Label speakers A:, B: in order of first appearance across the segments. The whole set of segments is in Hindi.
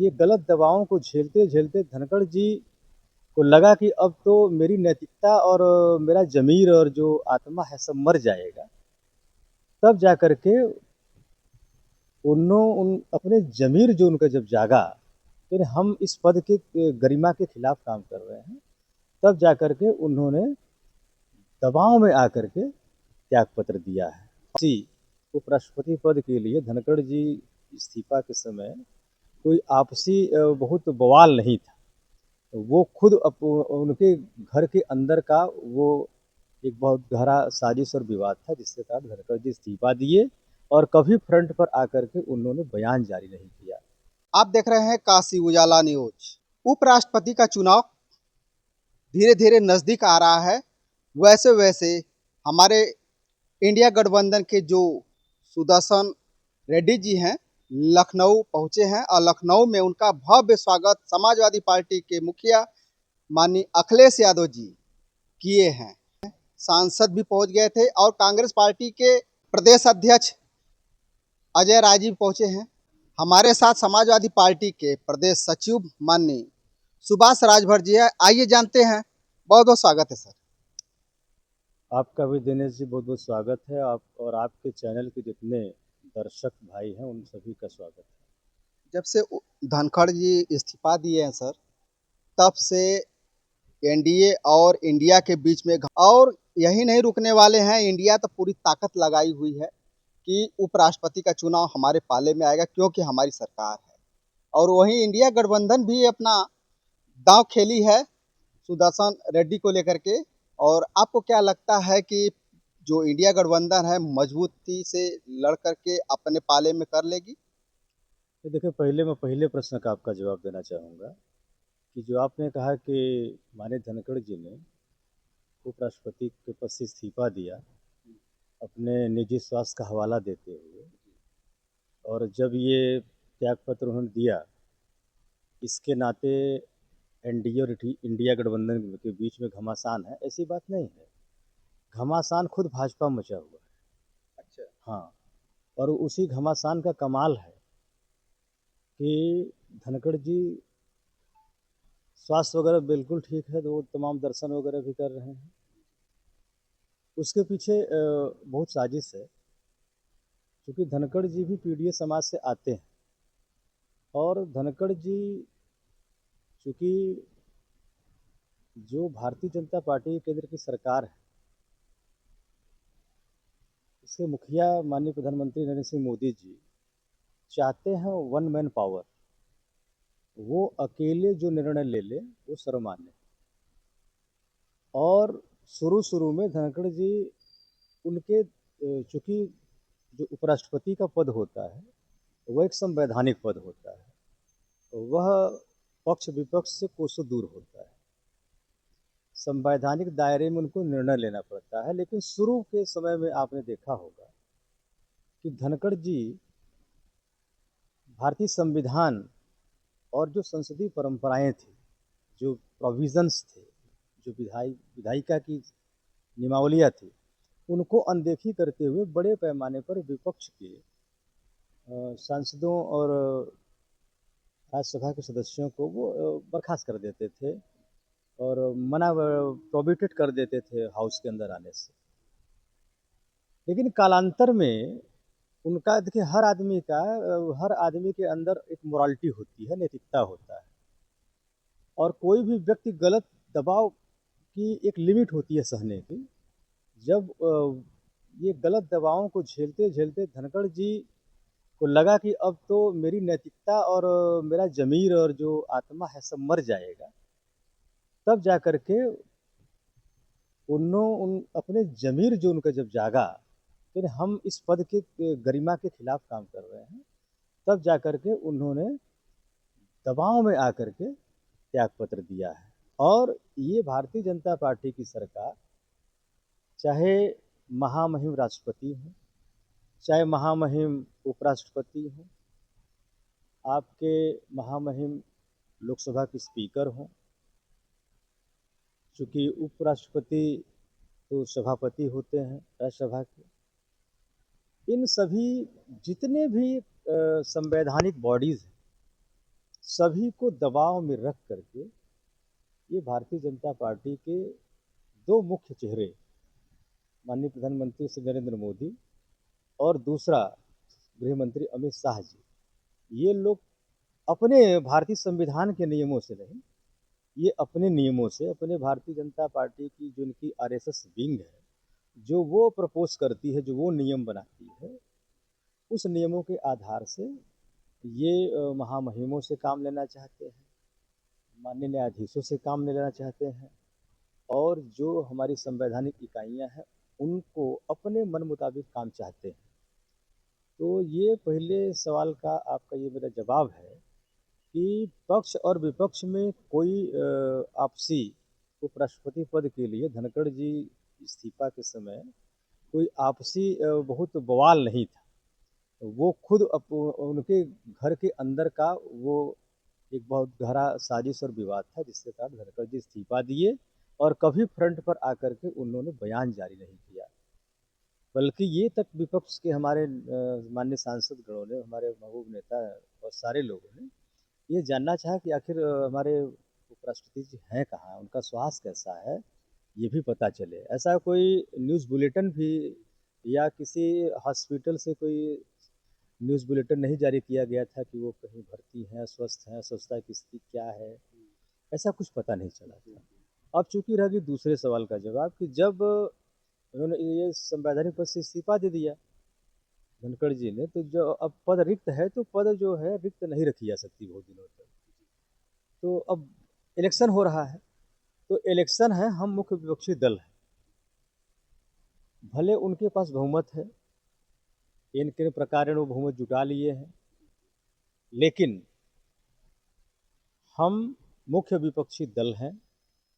A: ये गलत दबावों को झेलते-झेलते धनखड़ जी को लगा कि अब तो मेरी नैतिकता और मेरा ज़मीर और जो आत्मा है सब मर जाएगा। तब जा कर के उन अपने ज़मीर जो उनका जब जागा, फिर हम इस पद के गरिमा के खिलाफ काम कर रहे हैं, तब जा कर के उन्होंने दबाव में आकर के त्यागपत्र दिया है। जी, उपराष्ट्रपति पद के लिए धनखड़ जी इस्तीफ़ा के समय कोई आपसी बहुत बवाल नहीं था। वो खुद उनके घर के अंदर का वो एक बहुत गहरा साजिश और विवाद था, जिसके कारण धनखड़ जी इस्तीफ़ा दिए और कभी फ्रंट पर आकर के उन्होंने बयान जारी नहीं किया।
B: आप देख रहे हैं काशी उजाला न्यूज। उपराष्ट्रपति का चुनाव धीरे धीरे नजदीक आ रहा है। वैसे वैसे हमारे इंडिया गठबंधन के जो सुदर्शन रेड्डी जी हैं, लखनऊ पहुंचे हैं और लखनऊ में उनका भव्य स्वागत समाजवादी पार्टी के मुखिया माननीय अखिलेश यादव जी किए हैं। सांसद भी पहुंच गए थे और कांग्रेस पार्टी के प्रदेश अध्यक्ष अजय राय जी पहुंचे हैं। हमारे साथ समाजवादी पार्टी के प्रदेश सचिव माननीय सुभाष राजभर जी है। आइए जानते हैं। बहुत बहुत स्वागत है सर।
A: आपका भी दिनेश जी बहुत-बहुत स्वागत है। आप और आपके चैनल के जितने दर्शक भाई हैं, उन सभी का स्वागत है।
B: जब से धनखड़ जी इस्तीफा दिए हैं सर, तब से एनडीए और इंडिया के बीच में और यही नहीं रुकने वाले हैं। इंडिया तो पूरी ताकत लगाई हुई है कि उपराष्ट्रपति का चुनाव हमारे पाले में आएगा, क्योंकि हमारी सरकार है। और वहीं इंडिया गठबंधन भी अपना दांव खेली है सुदर्शन रेड्डी को लेकर के। और आपको क्या लगता है कि जो इंडिया गठबंधन है मजबूती से लड़ करके अपने पाले में कर लेगी?
A: तो देखिए, पहले मैं पहले प्रश्न का आपका जवाब देना चाहूँगा कि जो आपने कहा कि माननीय धनखड़ जी ने उपराष्ट्रपति के पद से इस्तीफ़ा दिया, अपने निजी स्वास्थ्य का हवाला देते हुए, और जब ये त्यागपत्र उन्होंने दिया, इसके नाते एनडीए और इंडिया गठबंधन के बीच में घमासान है, ऐसी बात नहीं है। घमासान खुद भाजपा मचा हुआ है।
B: अच्छा।
A: हाँ, और उसी घमासान का कमाल है कि धनखड़ जी स्वास्थ्य वगैरह बिल्कुल ठीक है, तो वो तमाम दर्शन वगैरह भी कर रहे हैं। उसके पीछे बहुत साजिश है, क्योंकि धनखड़ जी भी पीड़ित समाज से आते हैं और धनखड़ जी चूँकि जो भारतीय जनता पार्टी केंद्र की सरकार है, इसके मुखिया माननीय प्रधानमंत्री नरेंद्र सिंह मोदी जी चाहते हैं वन मैन पावर। वो अकेले जो निर्णय ले ले वो सर्वमान्य। और शुरू-शुरू में धनखड़ जी उनके चूँकि जो उपराष्ट्रपति का पद होता है, वह एक संवैधानिक पद होता है। वह पक्ष-विपक्ष से कोसों दूर होता है। संवैधानिक दायरे में उनको निर्णय लेना पड़ता है, लेकिन शुरू के समय में आपने देखा होगा कि धनखड़ जी भारतीय संविधान और जो संसदीय परंपराएँ थी, जो प्रोविज़न्स थे, जो विधायिका की नियमावलियाँ थी, उनको अनदेखी करते हुए बड़े पैमाने पर विपक्ष के सांसदों और राज्यसभा के सदस्यों को वो बर्खास्त कर देते थे और प्रोहिबिटेड कर देते थे हाउस के अंदर आने से। लेकिन कालांतर में उनका देखिए, हर आदमी के अंदर एक मोरालिटी होती है, नैतिकता होता है, और कोई भी व्यक्ति गलत दबाव की एक लिमिट होती है सहने की। जब ये गलत दबावों को झेलते-झेलते धनखड़ जी को लगा कि अब तो मेरी नैतिकता और मेरा ज़मीर और जो आत्मा है सब मर जाएगा। तब जा कर के उन अपने ज़मीर जो उनका जब जागा, फिर हम इस पद के गरिमा के खिलाफ काम कर रहे हैं, तब जा कर के उन्होंने दबाव में आकर के त्यागपत्र दिया है। और ये भारतीय जनता पार्टी की सरकार, चाहे महामहिम राष्ट्रपति हों, चाहे महामहिम उपराष्ट्रपति हों, आपके महामहिम लोकसभा के स्पीकर हों, चूँकि उपराष्ट्रपति तो सभापति होते हैं राज्यसभा के, इन सभी जितने भी संवैधानिक बॉडीज़ हैं, सभी को दबाव में रख करके ये भारतीय जनता पार्टी के दो मुख्य चेहरे, माननीय प्रधानमंत्री श्री नरेंद्र मोदी और दूसरा गृह मंत्री अमित शाह जी, ये लोग अपने भारतीय संविधान के नियमों से नहीं, ये अपने नियमों से, अपने भारतीय जनता पार्टी की जो इनकी आरएसएस विंग है, जो वो प्रपोज करती है, जो वो नियम बनाती है, उस नियमों के आधार से ये महामहिमों से काम लेना चाहते हैं, माननीय न्यायाधीशों से काम लेना चाहते हैं, और जो हमारी संवैधानिक इकाइयां हैं उनको अपने मन मुताबिक काम चाहते हैं। तो ये पहले सवाल का आपका ये मेरा जवाब है कि पक्ष और विपक्ष में कोई आपसी उपराष्ट्रपति पद के लिए धनखड़ जी इस्तीफा के समय कोई आपसी बहुत बवाल नहीं था। वो खुद उनके घर के अंदर का वो एक बहुत गहरा साजिश और विवाद था, जिसके कारण धनखड़ जी इस्तीफा दिए और कभी फ्रंट पर आकर के उन्होंने बयान जारी नहीं किया। बल्कि ये तक विपक्ष के हमारे माननीय सांसद गणों ने, हमारे महबूब नेता और सारे लोगों ने ये जानना चाहा कि आखिर हमारे उपराष्ट्रपति जी हैं कहाँ, उनका स्वास्थ्य कैसा है, ये भी पता चले। ऐसा कोई न्यूज़ बुलेटिन भी या किसी हॉस्पिटल से कोई न्यूज़ बुलेटिन नहीं जारी किया गया था कि वो कहीं भर्ती हैं, स्वस्थ हैं, स्वस्थता की स्थिति क्या है, ऐसा कुछ पता नहीं चला था। अब चूंकि रह गई दूसरे सवाल का जवाब कि जब उन्होंने ये संवैधानिक पद से इस्तीफा दे दिया धनखड़ जी ने, तो जो अब पद रिक्त है, तो पद जो है रिक्त नहीं रखी जा सकती बहुत दिनों तक। तो अब इलेक्शन हो रहा है, तो इलेक्शन है, हम मुख्य विपक्षी दल हैं, भले उनके पास बहुमत है, इन किन प्रकार वो बहुमत जुटा लिए हैं, लेकिन हम मुख्य विपक्षी दल हैं,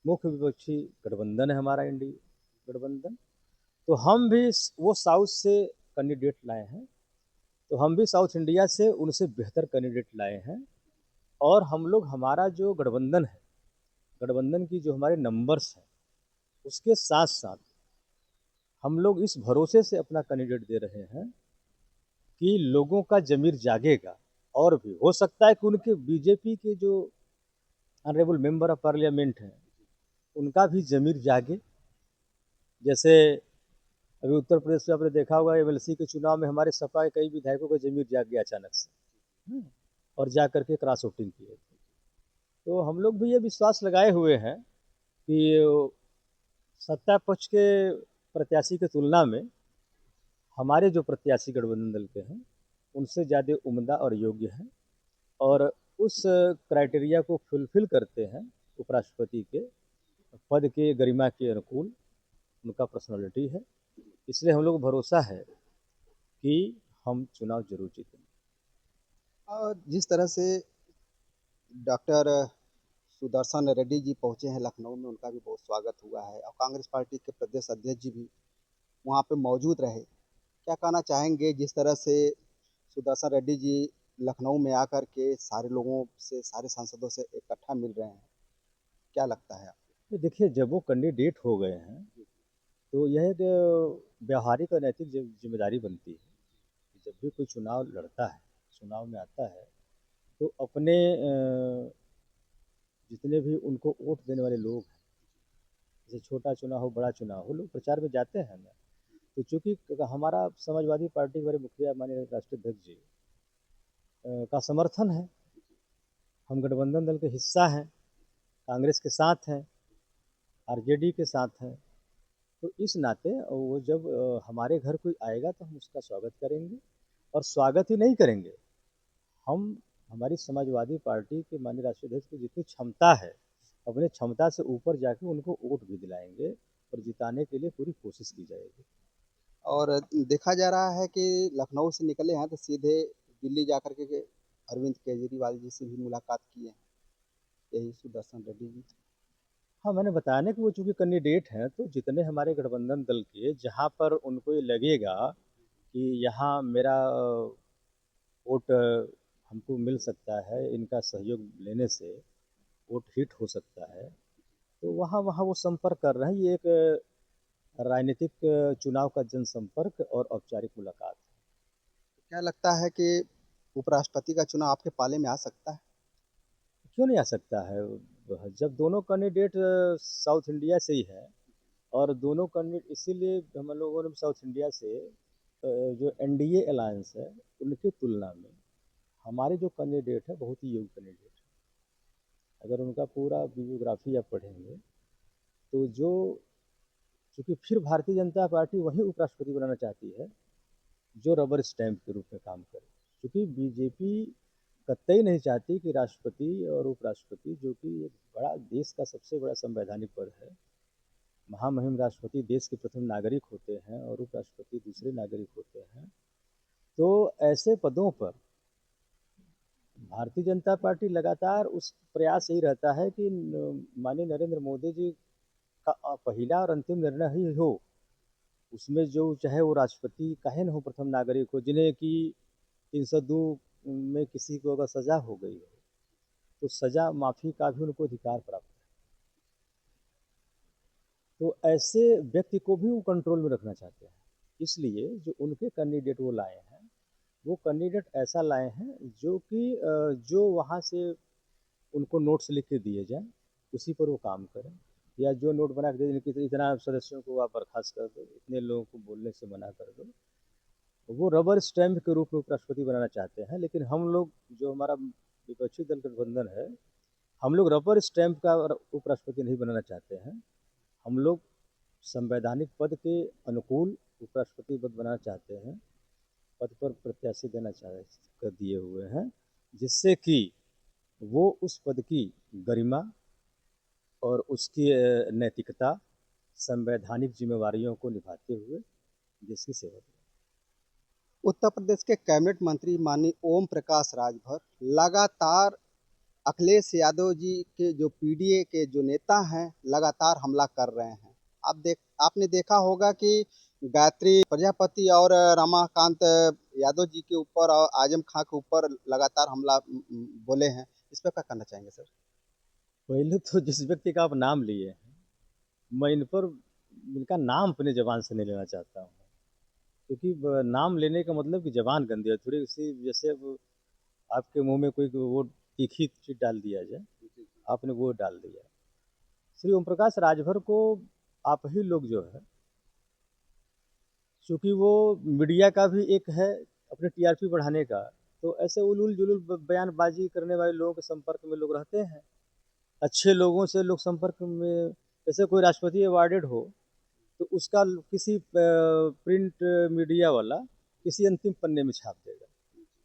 A: मुख्य विपक्षी गठबंधन है हमारा, इंडिया गठबंधन। तो हम भी वो साउथ से कैंडिडेट लाए हैं, तो हम भी साउथ इंडिया से उनसे बेहतर कैंडिडेट लाए हैं, और हम लोग, हमारा जो गठबंधन है, गठबंधन की जो हमारे नंबर्स हैं, उसके साथ साथ हम लोग इस भरोसे से अपना कैंडिडेट दे रहे हैं कि लोगों का ज़मीर जागेगा, और भी हो सकता है कि उनके बीजेपी के जो ऑनरेबल मेंबर ऑफ पार्लियामेंट हैं उनका भी ज़मीर जागे। जैसे अभी उत्तर प्रदेश में आपने देखा होगा, एमएलसी के चुनाव में हमारे सपा के कई विधायकों का ज़मीर जाग गया अचानक से, और जा करके क्रॉस वोटिंग किए। तो हम लोग भी ये विश्वास लगाए हुए हैं कि सत्ता पक्ष के प्रत्याशी की तुलना में हमारे जो प्रत्याशी गठबंधन दल के हैं उनसे ज़्यादा उम्दा और योग्य हैं, और उस क्राइटेरिया को फुलफिल करते हैं, उपराष्ट्रपति के पद के गरिमा के अनुकूल उनका पर्सनालिटी है, इसलिए हम लोग को भरोसा है कि हम चुनाव जरूर जीतेंगे।
B: और जिस तरह से डॉक्टर सुदर्शन रेड्डी जी पहुंचे हैं लखनऊ में, उनका भी बहुत स्वागत हुआ है और कांग्रेस पार्टी के प्रदेश अध्यक्ष जी भी वहां पे मौजूद रहे। क्या कहना चाहेंगे जिस तरह से सुदर्शन रेड्डी जी लखनऊ में आकर के सारे लोगों से, सारे सांसदों से इकट्ठा मिल रहे हैं, क्या लगता है आपको?
A: ये देखिए, जब वो कैंडिडेट हो गए हैं तो यह एक व्यावहारिक और नैतिक जिम्मेदारी बनती है कि जब भी कोई चुनाव लड़ता है, चुनाव में आता है, तो अपने जितने भी उनको वोट देने वाले लोग हैं, जैसे छोटा चुनाव हो बड़ा चुनाव हो, लोग प्रचार में जाते हैं ना। तो चूंकि हमारा समाजवादी पार्टी के हमारे मुखिया माननीय राष्ट्रीय अध्यक्ष जी का समर्थन है, हम गठबंधन दल के हिस्सा हैं, कांग्रेस के साथ हैं, आरजेडी के साथ हैं, तो इस नाते वो जब हमारे घर कोई आएगा तो हम उसका स्वागत करेंगे, और स्वागत ही नहीं करेंगे, हम हमारी समाजवादी पार्टी के माननीय राष्ट्रीय अध्यक्ष की जितनी क्षमता है, अपने क्षमता से ऊपर जाके उनको वोट भी दिलाएंगे और जिताने के लिए पूरी कोशिश की जाएगी।
B: और देखा जा रहा है कि लखनऊ से निकले हैं तो सीधे दिल्ली जाकर के अरविंद केजरीवाल जी से भी मुलाकात किए हैं, यही सुदर्शन रेड्डी जी।
A: हाँ, मैंने बताया ना कि वो चूंकि कैंडिडेट हैं, तो जितने हमारे गठबंधन दल के, जहाँ पर उनको ये लगेगा कि यहाँ मेरा वोट हमको मिल सकता है, इनका सहयोग लेने से वोट हिट हो सकता है, तो वहाँ वहाँ वो संपर्क कर रहे हैं। ये एक राजनीतिक चुनाव का जनसंपर्क और औपचारिक मुलाकात है।
B: क्या लगता है कि उपराष्ट्रपति का चुनाव आपके पाले में आ सकता है?
A: क्यों नहीं आ सकता है? जब दोनों कैंडिडेट साउथ इंडिया से ही है, और दोनों कैंडिडेट इसीलिए हम लोगों ने साउथ इंडिया से जो एनडीए अलायंस है उनकी तुलना में हमारे जो कैंडिडेट है बहुत ही योग्य कैंडिडेट है। अगर उनका पूरा बियोग्राफी आप पढ़ेंगे तो जो, चूँकि फिर भारतीय जनता पार्टी वही उपराष्ट्रपति बनाना चाहती है जो रबर स्टैंप के रूप में काम करे। क्योंकि बीजेपी कतई नहीं चाहती कि राष्ट्रपति और उपराष्ट्रपति, जो कि एक बड़ा देश का सबसे बड़ा संवैधानिक पद है, महामहिम राष्ट्रपति देश के प्रथम नागरिक होते हैं और उपराष्ट्रपति दूसरे नागरिक होते हैं, तो ऐसे पदों पर भारतीय जनता पार्टी लगातार उस प्रयास यही रहता है कि माननीय नरेंद्र मोदी जी का पहला और अंतिम निर्णय ही हो, उसमें जो चाहे वो राष्ट्रपति काहे न हो प्रथम नागरिक हो, जिन्हें कि 302 में किसी को अगर सजा हो गई हो तो सजा माफ़ी का भी उनको अधिकार प्राप्त है। तो ऐसे व्यक्ति को भी वो कंट्रोल में रखना चाहते हैं, इसलिए जो उनके कैंडिडेट वो लाए हैं, वो कैंडिडेट ऐसा लाए हैं जो कि जो वहाँ से उनको नोट्स लिख के दिए जाएँ, उसी पर वो काम करें, या जो नोट बना के दे दें कि इतना सदस्यों को आप बर्खास्त कर दो, इतने लोगों को बोलने से मना कर दो, वो रबर स्टैम्प के रूप में उपराष्ट्रपति बनाना चाहते हैं। लेकिन हम लोग, जो हमारा विपक्षी दल गठबंधन है, हम लोग रबर स्टैम्प का उपराष्ट्रपति नहीं बनाना चाहते हैं। हम लोग संवैधानिक पद के अनुकूल उपराष्ट्रपति पद बनाना चाहते हैं, पद पर प्रत्याशी देना कर दिए हुए हैं, जिससे कि वो उस पद की गरिमा और उसकी नैतिकता, संवैधानिक जिम्मेवारियों को निभाते हुए देश की सेवा करें।
B: उत्तर प्रदेश के कैबिनेट मंत्री माननीय ओम प्रकाश राजभर लगातार अखिलेश यादव जी के जो पीडीए के जो नेता हैं लगातार हमला कर रहे हैं। आपने देखा होगा कि गायत्री प्रजापति और रमाकांत यादव जी के ऊपर और आजम खां के ऊपर लगातार हमला बोले हैं। इस पर क्या कहना चाहेंगे सर?
A: पहले तो जिस व्यक्ति का आप नाम लिए हैं, मैं इन पर, इनका नाम अपने ज़बान से नहीं लेना चाहता हूँ, क्योंकि नाम लेने का मतलब कि ज़बान गंदी है थोड़ी सी। जैसे अब आपके मुंह में कोई वो तीखी चीज़ डाल दिया जाए, आपने वो डाल दिया। श्री ओम प्रकाश राजभर को आप ही लोग जो है, चूँकि वो मीडिया का भी एक है अपने टीआरपी बढ़ाने का, तो ऐसे उलूल जुलूल बयानबाजी करने वाले लोगों के संपर्क में लोग रहते हैं। अच्छे लोगों से लोग संपर्क में, जैसे कोई राष्ट्रपति अवार्डेड हो तो उसका किसी प्रिंट मीडिया वाला किसी अंतिम पन्ने में छाप देगा,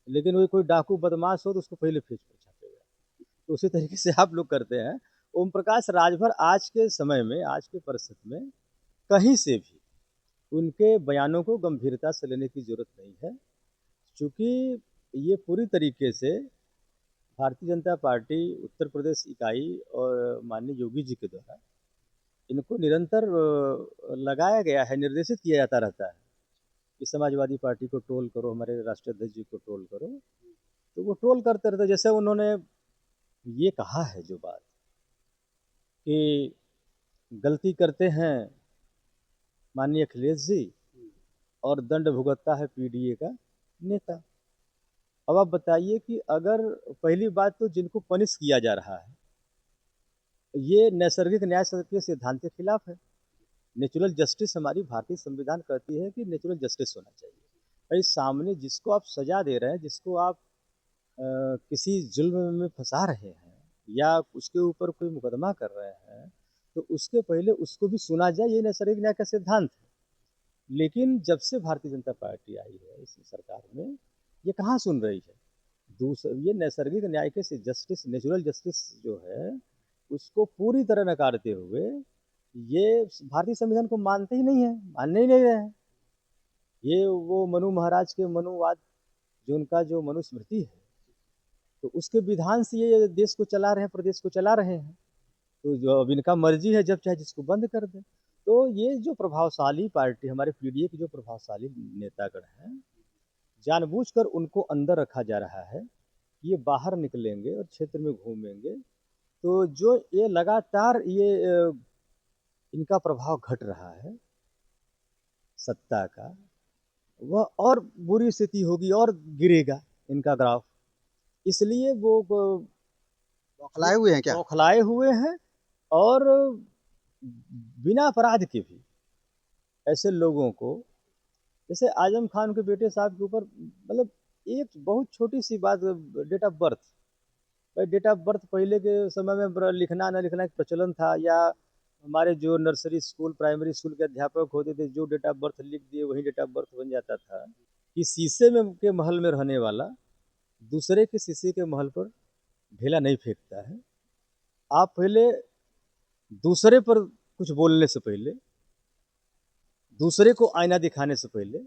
A: लेकिन वही कोई डाकू बदमाश हो तो उसको पहले पेज पर छापेगा। तो उसी तरीके से आप लोग करते हैं। ओम प्रकाश राजभर आज के समय में, आज के परिस्थिति में कहीं से भी उनके बयानों को गंभीरता से लेने की जरूरत नहीं है, क्योंकि ये पूरी तरीके से भारतीय जनता पार्टी उत्तर प्रदेश इकाई और माननीय योगी जी के द्वारा इनको निरंतर लगाया गया है, निर्देशित किया जाता रहता है कि समाजवादी पार्टी को ट्रोल करो, हमारे राष्ट्रीय अध्यक्ष जी को ट्रोल करो, तो वो ट्रोल करते रहते। जैसे उन्होंने ये कहा है जो बात कि गलती करते हैं माननीय अखिलेश जी और दंड भुगतता है पीडीए का नेता। अब आप बताइए कि अगर, पहली बात तो जिनको पनिश किया जा रहा है ये नैसर्गिक न्याय के सिद्धांत के खिलाफ है। नेचुरल जस्टिस, हमारी भारतीय संविधान कहती है कि नेचुरल जस्टिस होना चाहिए। भाई सामने जिसको आप सजा दे रहे हैं, जिसको आप किसी जुल्म में फंसा रहे हैं या उसके ऊपर कोई मुकदमा कर रहे हैं, तो उसके पहले उसको भी सुना जाए, ये नैसर्गिक न्याय का सिद्धांत है। लेकिन जब से भारतीय जनता पार्टी आई है इस सरकार में, ये कहाँ सुन रही है। ये नैसर्गिक न्याय के जस्टिस, नेचुरल जस्टिस जो है, उसको पूरी तरह नकारते हुए ये भारतीय संविधान को मानते ही नहीं है, मानने ही नहीं रहे हैं। ये वो मनु महाराज के मनुवाद, जो उनका जो मनुस्मृति है, तो उसके विधान से ये देश को चला रहे हैं, प्रदेश को चला रहे हैं। तो जो अब इनका मर्जी है, जब चाहे जिसको बंद कर दे। तो ये जो प्रभावशाली पार्टी, हमारे पीडीए के जो प्रभावशाली नेतागण हैं, जानबूझकर उनको अंदर रखा जा रहा है। ये बाहर निकलेंगे और क्षेत्र में घूमेंगे तो जो ये लगातार ये इनका प्रभाव घट रहा है सत्ता का, वह और बुरी स्थिति होगी और गिरेगा इनका ग्राफ। इसलिए वो
B: बौखलाए हुए हैं क्या?
A: बौखलाए हुए हैं और बिना अपराध के भी ऐसे लोगों को, जैसे आजम खान के बेटे साहब के ऊपर, मतलब एक बहुत छोटी सी बात, डेट ऑफ बर्थ, भाई डेट ऑफ बर्थ पहले के समय में लिखना न लिखना एक प्रचलन था, या हमारे जो नर्सरी स्कूल प्राइमरी स्कूल के अध्यापक होते थे जो डेट ऑफ बर्थ लिख दिए वही डेट ऑफ बर्थ बन जाता था, कि शीशे में के महल में रहने वाला दूसरे के शीशे के महल पर ढेला नहीं फेंकता है। आप पहले दूसरे पर कुछ बोलने से पहले, दूसरे को आईना दिखाने से पहले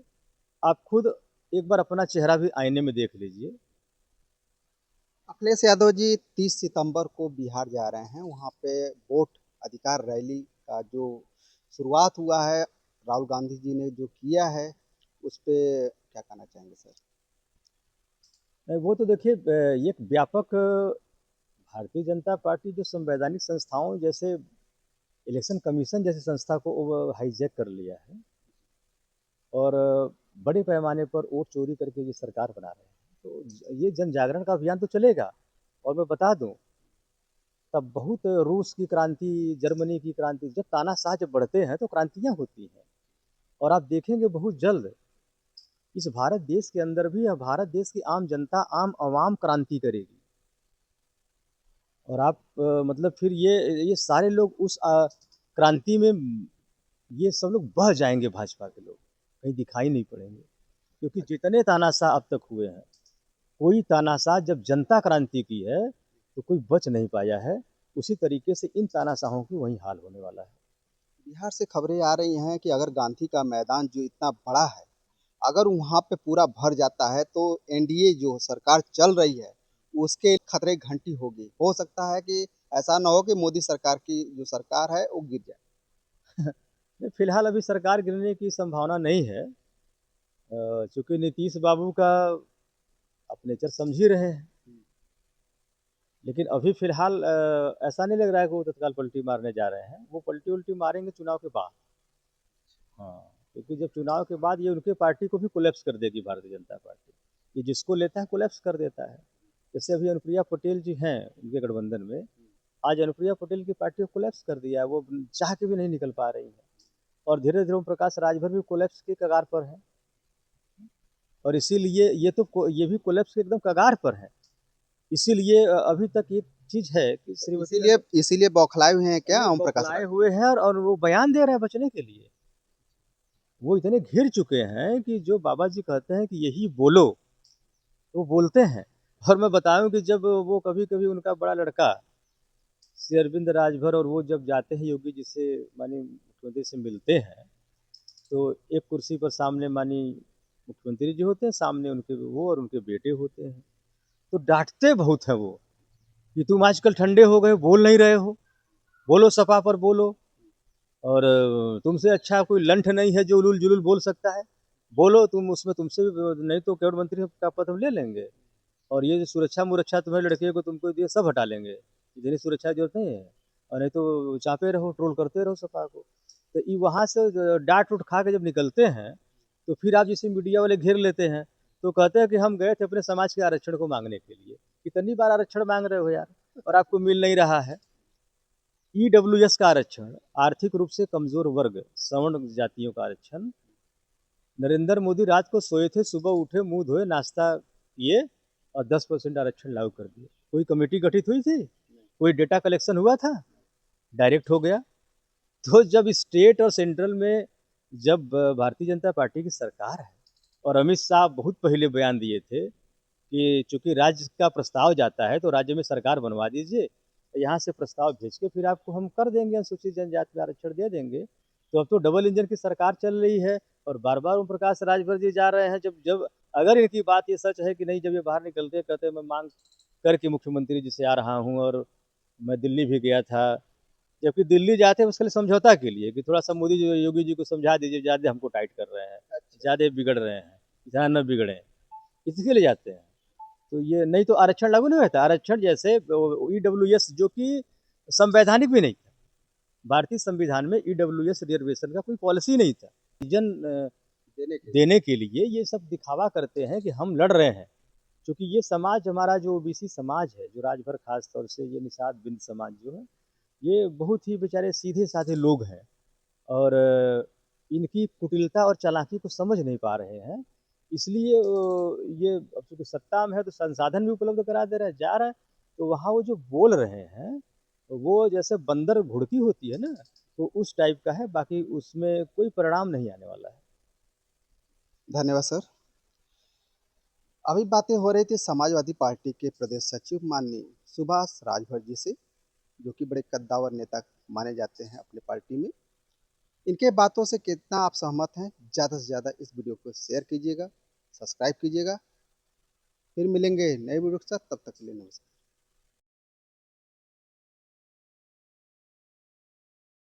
A: आप खुद एक बार अपना चेहरा भी आईने में देख लीजिए।
B: अखिलेश यादव जी 30 सितंबर को बिहार जा रहे हैं, वहाँ पे वोट अधिकार रैली का जो शुरुआत हुआ है, राहुल गांधी जी ने जो किया है उस पे क्या कहना चाहेंगे सर?
A: वो तो देखिए, एक व्यापक भारतीय जनता पार्टी जो संवैधानिक संस्थाओं जैसे इलेक्शन कमीशन जैसी संस्था को हाईजैक कर लिया है और बड़े पैमाने पर वोट चोरी करके ये सरकार बना रहे हैं, तो ये जन जागरण का अभियान तो चलेगा। और मैं बता दूं, तब बहुत रूस की क्रांति, जर्मनी की क्रांति, जब तानाशाह जब बढ़ते हैं तो क्रांतियां होती हैं। और आप देखेंगे बहुत जल्द इस भारत देश के अंदर भी भारत देश की आम जनता, आम आवाम क्रांति करेगी। और आप मतलब फिर ये सारे लोग उस क्रांति में, ये सब लोग बह जाएंगे, भाजपा के लोग कहीं दिखाई नहीं पड़ेंगे, क्योंकि जितने तानाशाह अब तक हुए हैं, कोई तानाशाह जब जनता क्रांति की है तो कोई बच नहीं पाया है। उसी तरीके से इन तानाशाहों की वही हाल होने वाला है।
B: बिहार से खबरें आ रही हैं कि अगर गांधी का मैदान जो इतना बड़ा है, अगर वहाँ पे पूरा भर जाता है तो एनडीए जो सरकार चल रही है उसके खतरे घंटी होगी। हो सकता है कि ऐसा ना हो कि मोदी सरकार की जो सरकार है वो गिर
A: नहीं, फिलहाल अभी सरकार गिरने की संभावना नहीं है, चूंकि नीतीश बाबू का आप नेचर समझ ही रहे हैं।
B: जाए।
A: लेकिन अभी फिलहाल ऐसा नहीं लग रहा है कि वो तत्काल पलटी मारने जा रहे हैं, वो पलटी उल्टी मारेंगे चुनाव के बाद। हाँ, क्योंकि जब चुनाव के बाद ये उनके पार्टी को भी कोलैप्स कर देगी भारतीय जनता पार्टी, ये जिसको लेता है कोलैप्स कर देता है। जैसे अभी अनुप्रिया पटेल जी हैं उनके गठबंधन में, आज अनुप्रिया पटेल की पार्टी को कोलैप्स कर दिया है, वो चाह के भी नहीं निकल पा रही है। और धीरे धीरे ओम प्रकाश राजभर भी कोलैप्स के कगार पर है, और इसीलिए ये भी कोलैप्स के एकदम कगार पर है। इसीलिए अभी तक एक चीज है कि श्रीमती
B: इसीलिए इसीलिए बौखलाए हुए हैं क्या
A: ये
B: ओम प्रकाश
A: बौखलाए
B: राज?
A: हुए हैं, और वो बयान दे रहे हैं बचने के लिए। वो इतने घिर चुके हैं कि जो बाबा जी कहते हैं कि यही बोलो, वो बोलते हैं। और मैं बताऊं कि जब वो कभी कभी उनका बड़ा लड़का श्री अरविंद राजभर और वो जब जाते हैं योगी जी से, मानी मुख्यमंत्री से मिलते हैं, तो एक कुर्सी पर सामने मानी मुख्यमंत्री जी होते हैं, सामने उनके वो और उनके बेटे होते हैं, तो डांटते बहुत हैं वो कि तुम आजकल ठंडे हो गए, बोल नहीं रहे हो, बोलो सपा पर बोलो। और तुमसे अच्छा कोई लंठ नहीं है जो उलूल जुलूल बोल सकता है, बोलो तुम उसमें, तुमसे भी नहीं तो कैबिनेट मंत्री का पद हम ले लेंगे, और ये जो सुरक्षा मुरक्षा तुम्हारे लड़के को तुमको दिए सब हटा लेंगे, इतनी सुरक्षा की जरूरत नहीं है, और नहीं तो चापे रहो, ट्रोल करते रहो सपा को। तो ये वहाँ से डांट उठ खा के जब निकलते हैं, तो फिर आप जैसे मीडिया वाले घेर लेते हैं, तो कहते हैं कि हम गए थे अपने समाज के आरक्षण को मांगने के लिए। कितनी बार आरक्षण मांग रहे हो यार, और आपको मिल नहीं रहा है। ईडब्ल्यूएस का आरक्षण, आर्थिक रूप से कमजोर वर्ग सवर्ण जातियों का आरक्षण, नरेंद्र मोदी रात को सोए थे, सुबह उठे, मुंह धोए, नाश्ता किए और 10% आरक्षण लागू कर दिए। कोई कमेटी गठित हुई थी, कोई डेटा कलेक्शन हुआ था, डायरेक्ट हो गया। तो जब स्टेट और सेंट्रल में जब भारतीय जनता पार्टी की सरकार है, और अमित शाह बहुत पहले बयान दिए थे कि चूंकि राज्य का प्रस्ताव जाता है तो राज्य में सरकार बनवा दीजिए, यहाँ से प्रस्ताव भेज के फिर आपको हम कर देंगे, अनुसूचित जनजाति में आरक्षण दे देंगे। तो अब तो डबल इंजन की सरकार चल रही है, और बार बार ओम प्रकाश राजभर जी जा रहे हैं। जब जब अगर इनकी बात ये सच है कि नहीं, जब ये बाहर निकलते कहते मैं मांग करके मुख्यमंत्री जी से आ रहा हूँ, और मैं दिल्ली भी गया था, जबकि दिल्ली जाते हैं उसके लिए समझौता के लिए कि थोड़ा सा मोदी जी योगी जी को समझा दीजिए, ज़्यादा हमको टाइट कर रहे हैं, ज़्यादा बिगड़ रहे हैं, इतना न बिगड़े, इसके लिए जाते हैं। तो ये नहीं तो आरक्षण लागू नहीं होता। आरक्षण जैसे ईडब्ल्यूएस जो कि संवैधानिक भी नहीं था, भारतीय संविधान में ईडब्ल्यूएस रिजर्वेशन का कोई पॉलिसी नहीं था। रीजन
B: देने के
A: देने के लिए ये सब दिखावा करते हैं कि हम लड़ रहे हैं, क्योंकि ये समाज हमारा जो ओबीसी समाज है, जो राजभर खास तौर से ये निषाद बिंद समाज जो है, ये बहुत ही बेचारे सीधे साधे लोग हैं और इनकी कुटिलता और चालाकी को समझ नहीं पा रहे हैं। इसलिए ये अब चूंकि सत्ता में है तो संसाधन भी उपलब्ध करा दे रहा है, जा रहा है, तो वहाँ वो जो बोल रहे हैं वो जैसे बंदर घुड़की होती है ना, तो उस टाइप का है, बाकी उसमें कोई परिणाम नहीं आने वाला है।
B: धन्यवाद सर। अभी बातें हो रही थी समाजवादी पार्टी के प्रदेश सचिव माननीय सुभाष राजभर जी से, जो कि बड़े कद्दावर नेता माने जाते हैं अपने पार्टी में। इनके बातों से कितना आप सहमत हैं? ज़्यादा से ज़्यादा इस वीडियो को शेयर कीजिएगा, सब्सक्राइब कीजिएगा। फिर मिलेंगे नए वीडियो के साथ, तब तक के लिए नमस्कार।